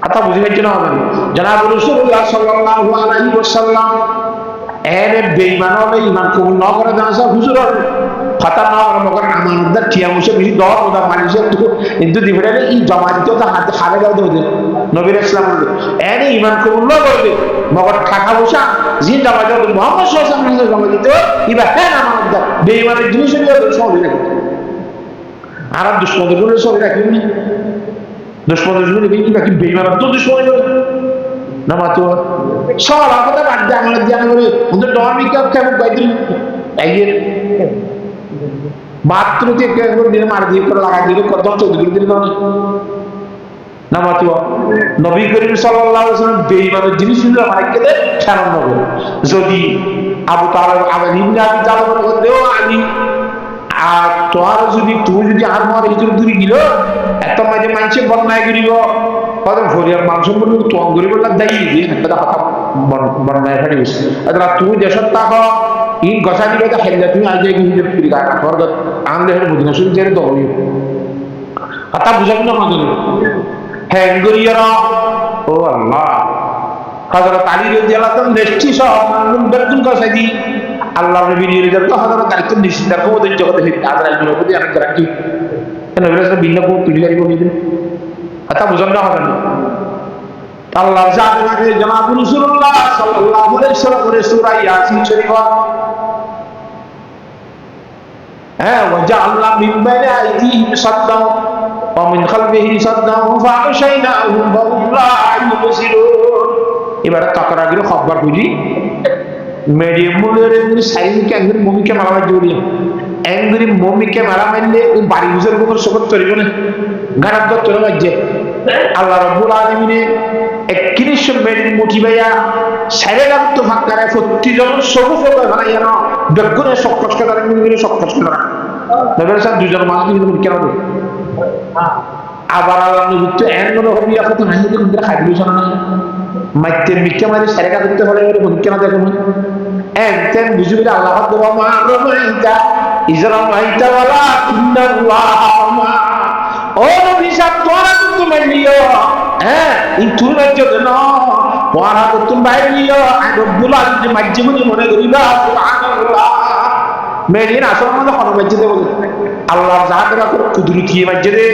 কথা বুঝে গেছে না হবে জনাব রাসূলুল্লাহ সাল্লাল্লাহু আলাইহি ওয়াসাল্লাম এর বেঈমান হবে ঈমান কবুল না করে দাসা হুজুর কথা না করে মগর আমানতদার ঠিয়া মুছে বেশি দর ওদা মানুষে কিন্তু দিবড়ে এই জমা দিতে তো হাতে হারে দাও দে নবীর ইসলাম এর ঈমান কবুল না করবে মগর টাকা পয়সা জিন জমা দাও মুহাম্মদ সাল্লাল্লাহু আলাইহি ওয়াসাল্লাম জমা দিতে ইবা হ্যাঁ আমানতদার বেঈমানের জিনিস নিয়ে সঙ্গে রাখে আর দুশমনদের বলে সঙ্গে রাখবেন না দুশ্মনের জন্য কি বাকি বেঈমান তো দুশ্মন না মাতো সব কথা বাদ দে আমার ধ্যান করে ওদের ডরমি কাপ কেমন বাইদিন এগিয়ে বাথরুমে কেমন দিনে মার দিয়ে করে লাগা দিলে কত চৌধুরী দিন না মাতো নবী করিম সাল্লাল্লাহু আলাইহি ওয়াসাল্লাম বেঈমানের জিনিসগুলো আমাকে দে খেলানো হবে যদি আবু তালেব আবার ইবনে আবি তালেব দেও আমি আর তোর যদি তুই যদি আর মার এই দূরে গিল এত মাঝে মানুষে বন্যায় করিব কত ভরিয়ার মাংস বলবো তো গরিব দায়ী দিয়ে একটা কথা বন্যায় ফেলে গেছে আচ্ছা তুই দেশের টাকা ইন গছা দিলে তো খেলে তুমি আজ যাই কিন্তু ফিরে গা তোর আনলে হেঁটে বুঝি না শুধু জেনে তো হবি কথা বুঝাবি না আমাদের হ্যাঁ গরিয়ার ও আল্লাহ হযরত আলী রাদিয়াল্লাহু আনহু নেষ্টি সহ মানুষ বেরকুন গছা দি আল্লাহ নবী নির্দেশ তো হযরত আলী তো নিশ্চিত রাখো ওদের জগতে আজরাইল নবী আর গ্যারান্টি নবী রাসূল বিল্লাহ কো তুলি গাড়ি বলি দিন কথা বুঝান না হবে না আল্লাহ জানে জনাব রাসূলুল্লাহ সাল্লাল্লাহু আলাইহি ওয়াসাল্লাম সূরা ইয়াসিন শরীফ হ্যাঁ ওয়াজআলনা মিন বাইনি আইদিহিম সাদ্দান ওয়া মিন খালফিহিম সাদ্দান ফাআশাইনাহুম ফাহুম লা ইউবসিরুন এবারে তাকরাগির খবর বুঝি মিডিয়াম মুলের সাইন কে আঙ্গুর মুমিকে মারা জুড়ি আঙ্গুরি মুমিকে মারা মারলে বাড়ি গুজর কোন সবত চলিব না গারাত তো তোর মাঝে আল্লাহ রাব্বুল আলামিনে একত্রিশ মেডিন মোটিভাইয়া সাইরে লাগতো ফাঁকারে প্রতিজন সবুজ বানাইয়া না বেগুনে সব কষ্ট করে মিলে সব কষ্ট করে নবীর সাহেব দুজন মানুষ কিন্তু কেন আবার আল্লাহ নবী তো এন মনে হবে আপনি তো হাইতে কিন্তু খাইবি শোনা না মাইতে মিকে মারি সাইরে করতে হলে এর মন কেন দেখো এন তেন বুঝিবি আল্লাহ দোয়া মা রমাইতা ইজরা মাইতা ওয়ালা ইন্নাল্লাহ মা ও নবী সাহেব তোরা তো মানিও হ্যাঁ এই তুমি রাজ্য দেন পড়া তুমি বাইরে নিও রব্বুল আলামিন মাঝে মনে করিবা সুবহানাল্লাহ মেরিন আসল মানে কোন মাঝে দেব আল্লাহ জাহাদরা কুদরতি মাঝে দে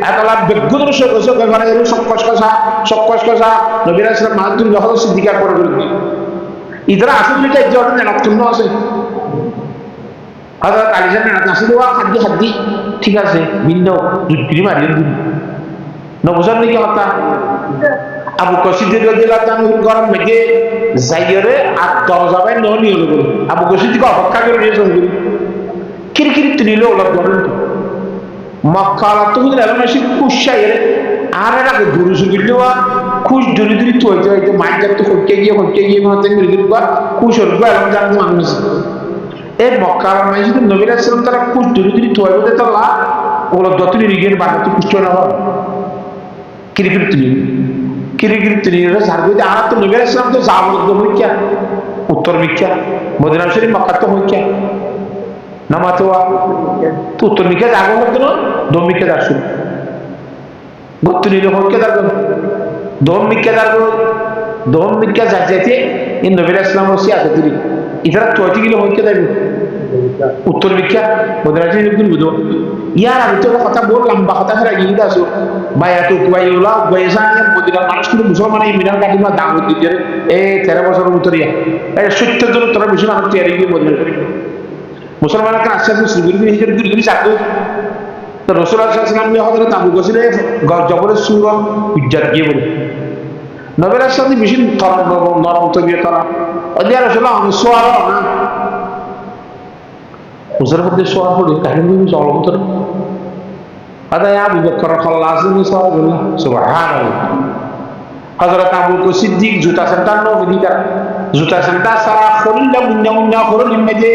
আল্লাহ বেগুনের সদস্য করে এর সব কষ্ট নবী রাসূল মাহাতুল লহদ সিদ্দিকা করে ইদরা আসল লিখে জড়নে নতুন আছে হযরত আলী জান না আসলে ওয়া হাদি ঠিক আছে ভিন্ন দুই মারিয়ে দিন নবজান নাকি কথা আবু কসিদের রাদিয়াল্লাহু তাআলার গরম মেঘে যাইরে আর দরজাবে ননি হলো বলে আবু কসিদকে অপেক্ষা করে নিয়েছেন গুরু কিরকিরি তুলিল ওলা গরম মক্কা তো বুঝলে এলমেশি কুশাইরে আর এর আগে গুরু সুগিলওয়া খুশ দরি তো হইতে মাইজাত তো হটকে গিয়ে মতে মিলগির পর খুশ হইবে এলম জান মানুষ এই মক্কার মাইজিদ নবী রাসূল তারা খুশ দরি তো হইবে তো লা ওলা দতুনি রিগের বানাতে কুষ্ট না হয় কিরিকিরি তুলিরে সারগুদে আর তো নবী রাসূল তো জাবর দমিকা উত্তর মিকা মদিনা শরীফ মক্কা তো হইকা নামাতোয়া তো উত্তর মিকা যাবো না দমিকা যাসু গতুনি হইকা যাবো দমিকা যাইতে এই নবী রাসূল ওসি আছে দিলি ইতারা তো গিলো হইকা যাবে উত্তর মিকা মদিনা শরীফ গুলো বুঝো ইয়ার আমি তো কথা বললাম বা কথা ফেরা গিয়ে আসো বায়াতু কুবাইউলা বয়সানে মদিনার মানুষগুলো মুসলমান এই মিনার কাটিমা দাম দিতে এই 13 বছরের উত্তরিয়া এই 70 জন তোরা বেশি মানুষ তৈরি গিয়ে মদিনা করি মুসলমানের কাছে আশ্বাস সুবিধি হিজর দুই চাকু তো রাসূলুল্লাহ সাল্লাল্লাহু আলাইহি ওয়াসাল্লাম হযরত আবু বকর জবরের সূরা ইজ্জত গিয়ে বলে নবী রাসূল বেশি তরন নরম তবিয়ত তারা ওদিয়া রাসূলুল্লাহ সোয়ার না উসর মধ্যে সোয়ার পড়ে কাহিনী জলম তো আদা আবু বকর খাল্লাসনি সাল্লাল্লাহু সুবহানাল্লাহ হযরত আবু বকর সিদ্দিক জুতা সন্তান নবী জুতা সান্তা সারা খরিল্লা মুন্না মুন্না খরলিম মেজে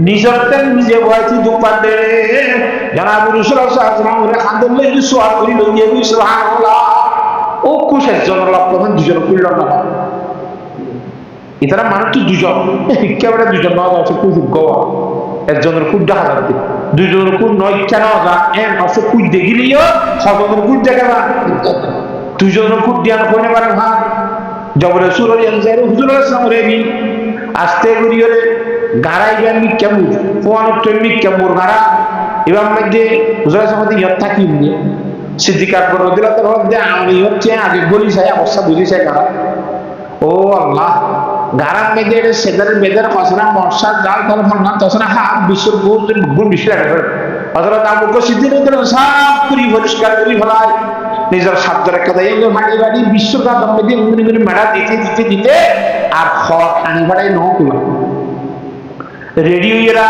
নিজের তেল নিজে বয়াতি দুপার দে জানাবু রাসূলুল্লাহ সাল্লাল্লাহু আলাইহি ওয়াসাল্লাম খান্দলে সুয়াল করি লইয়ে গই সুবহানাল্লাহ ও কুশের জন্য লক্ষণ দুজন কইল না ইতারা মানুষ তো দুজন একেবারে দুজন না আছে খুব গোয়া একজনের খুব দেখা যাচ্ছে দুজনের খুব নয় কেন যা এন আছে খুব দেখিলিও সবজনের খুব দেখা না দুজনের খুব ধ্যান করে পারে ভাগ জবরে সুররি আনজার হুজুরের সামনে বি আস্তে করিয়ে গাড়াই গান মি কেমন কোন তুমি কেমন গাড়া এবার মধ্যে হুজুরের সামনে ইয়া থাকি নি সিদ্দিক আকবর রাদিয়াল্লাহু তাআলা আমি হচ্ছে আগে গলি চাই অবস্থা বুঝি চাই গাড়া ও আল্লাহ গারাম মেদের সেদারের মেদের খসরা মশা জাল তাল ফলনা তসরা হাত বিশ্বর গুণ বেশি লাগে হযরত আবু বকর সিদ্দিক রাদিয়াল্লাহু সাফ করি পরিষ্কার করি ফেলায় নিজের সাধ্যের কথা এগুলো ভাড়ি ভাড়ি বিশ্বকাপ মেদি মুনি মেড়া দিতে দিতে দিতে আর খড় আনি ভাড়াই নহকুলা রেডিওরা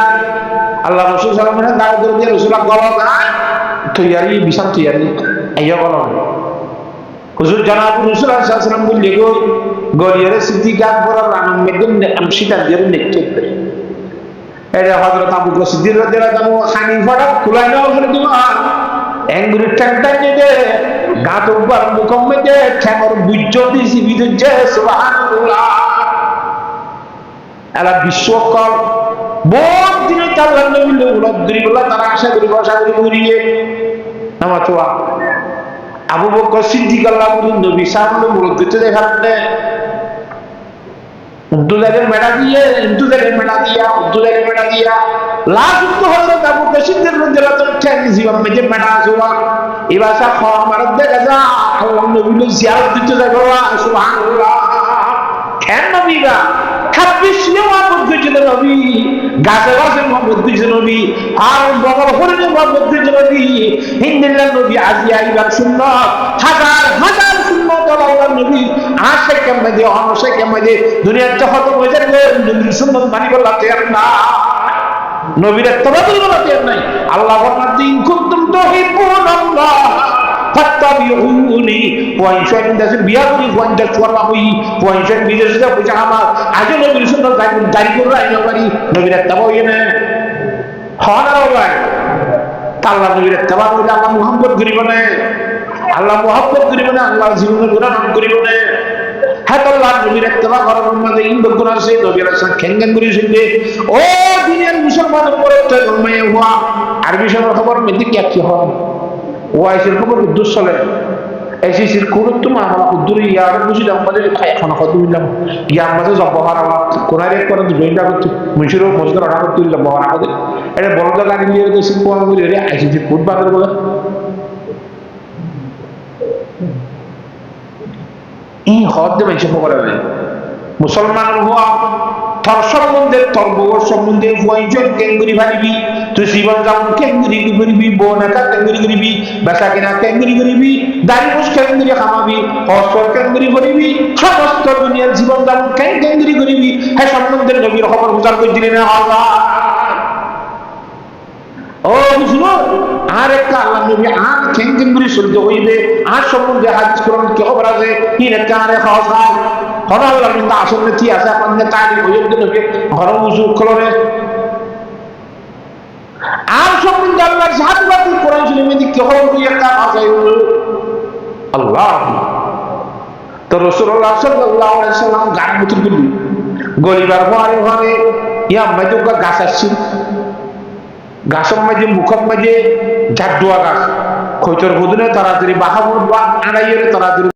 আল্লাহ রাসূল সাল্লাল্লাহু আলাইহি ওয়াসাল্লাম দাওয়াত দিয়ে রাসূলুল্লাহ গলা গায় তৈয়ারি বিশাল তৈয়ারি আইয়া গলা হুজুর জনাব রাসূলুল্লাহ সাল্লাল্লাহু আলাইহি ওয়াসাল্লাম বললে গো গলিয়ারে সিদ্দিক আকবর রানাম মেদিন আমশিতা দিয়ে নেকতে এটা হযরত আবু বকর সিদ্দিক রাদিয়াল্লাহু তাআলা খানি ফড়া খুলাই নাও করে দিবা এঙ্গুরি ঠান্ডা নিয়ে গাত উপর মুকম্মে ঠেমর বুজ্জ দিছি বিদুজে সুবহানাল্লাহ আলা বিশ্বকল বহুত দিনে আল্লাহর নবী লোক গরিবুল্লাহ তারা আশা করি বসা করি মুরিয়ে নামাতোয়া আবু বকর সিদ্দিক আল্লাহর নবী সামনে মুরদ দিতে দেখাতে উদ্দুলের মেডা দিয়া লাস্ট তো হযরত আবু বকর সিদ্দিক রাদিয়াল্লাহু তাআলা ঠেকি জীবন মেজে মেডা আসুয়া ইবাসা খামার দেখা যা আল্লাহর নবী জিয়ারত দিতে যাবে সুবহানাল্লাহ কেন নবীরা 26 মোহাম্মদ গজল নবী গাছে গাছে মোহাম্মদ গজল নবী আর বগল হরিণে মোহাম্মদ গজল নবী হিন্দিল্লাহ নবী আজিয়া ইবার সুন্নাত হাজার হাজার সুন্নাত আল্লাহর নবী আশে কেমনে অনশে কেমনে দুনিয়ার জগৎ হয়ে যাবে নবীর সুন্নাত মানি বলা তৈরি না নবীর তবাদুল বলা তৈরি নাই আল্লাহ বলেন দিন কুনতুম তুহিব্বুনাল্লাহ ফাত্তাবিউনি পয়সন দাসে বিয়া করি পয়সন চোরা হই পয়সন বিদেশে যা পয়সা আমার আগে নবীর সুন্নাত জারি করে আইনা পারি নবীর তবা হই না হনার ভাই আল্লাহ নবীর তবা হইলে আল্লাহ মুহাম্মদ করিব না আল্লাহ মুহাম্মদ করিব না আল্লাহ জীবনের গুনাহ নাম করিব না হাত আল্লাহ নবীর তবা করার মধ্যে ইন্দ গুনাহ সে নবীর সাথে খেঙ্গেন করি শুনবে ও দুনিয়ার মুসলমানের উপরে তো জন্মে হওয়া আরবি সবার খবর মধ্যে কি হয় ওয়াইসের খবর উদ্দুর চলে এসিসির কুরুত্ব মামলা উদ্দুর ইয়ার বুঝি আমাদের এখন কত দিলাম ইয়া আমাদের জব্বহার আল্লাহ কোরআন এক করে দুইটা করতে মুশিরও মজদুর অর্ডার করতে দিলাম বহার আমাদের এটা বলদ গাড়ি নিয়ে গেছে কোন বলে রে আইসিসি ফুট বাজার বলে এই হদ দেবেন সে খবর হবে মুসলমানের হওয়া তোর সম্বন্ধে তোর বউর সম্বন্ধে ওয়াইজন কেঙ্গুরি ভারিবি তুই জীবন যাপন কেঙ্গুরি করিবি বোনাকা কেঙ্গুরি করিবি বেচা কিনা কেঙ্গুরি করিবি দাড়ি মুছ কেঙ্গুরি খামাবি হস্তর কেঙ্গুরি করিবি সমস্ত দুনিয়ার জীবন যাপন কেঙ্গুরি করিবি হ্যাঁ সম্বন্ধে নবীর খবর উজাড় করে দিলেন আল্লাহ ও বুঝলো আর একটা আল্লাহ নবী আর কেঙ্গুরি সূর্য হইবে আর সম্বন্ধে হাদিস কোরআন কি খবর আছে কি একটা আরে খাওয়া হলো আল্লাহ কিন্তু আসলে কি আছে আপনাদের তাইলে হইল নবী ঘর উজু করে আর সম্বন্ধে আল্লাহর সাহাবাতি কোরআন শরীফে কি খবর কি একটা আছে আল্লাহ তো রাসূলুল্লাহ সাল্লাল্লাহু আলাইহি ওয়াসাল্লাম গান মুতুর গলিবার পরে পরে ইয়া মাইতো গাছ আসছে গাছের মাঝে মুখের মাঝে ঝাড় দোয়া গাছ খৈতর বুধনে তাড়াতাড়ি বাহাবুর বা আড়াইয়ের তাড়াতাড়ি